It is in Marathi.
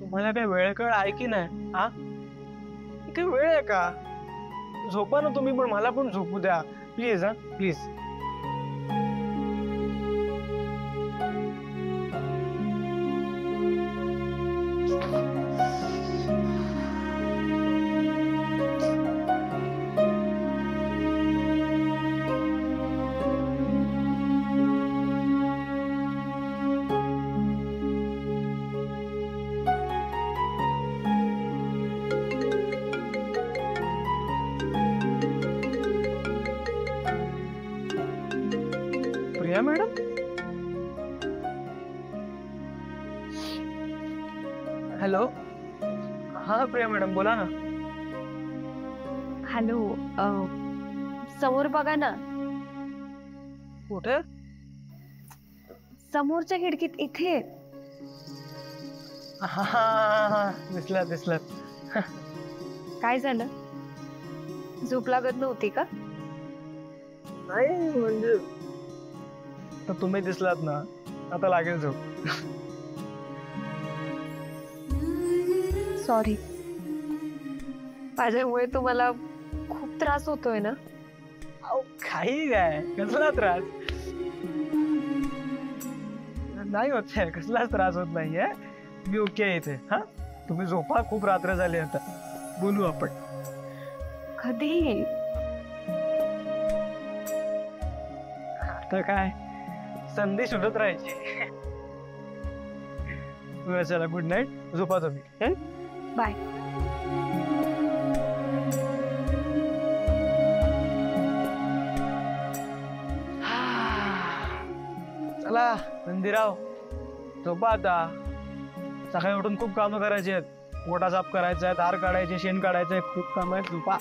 तुम्हाला काय वेळ कळ आहे की नाही? हा, काही वेळ आहे का? झोपा ना तुम्ही, पण मला पण झोपू द्या प्लीज. हा प्लीज. Priya madam, hello. हा प्रिया मॅडम बोला ना. हॅलो. समोर बघा ना. कुठे? समोरच्या खिडकीत इथे. हा दिसलात दिसलात. काय झालं? झोप लागत नव्हती का? नाही म्हणजे तर तुम्ही दिसलात ना, आता लागेल झोप. सॉरी, माझ्यामुळे तुम्हाला खूप त्रास होतोय ना? अहो काही काय, कसला त्रास नाही होत आहे, कसलाच त्रास होत नाहीये. मी ओके आहे इथे. हा तुम्ही झोपा, खूप रात्र झाली, आता बोलू आपण. कधी? आता काय, संधी शोधत राहायची. चला, गुड नाईट, झोपा तुम्ही. बाय. चला मंदिराव, झोपा आता. सकाळी उठून खूप कामं करायची आहेत. गोटा साफ करायचा आहे, धार काढायचे, शेण काढायचंय, खूप काम आहेत. झोपा.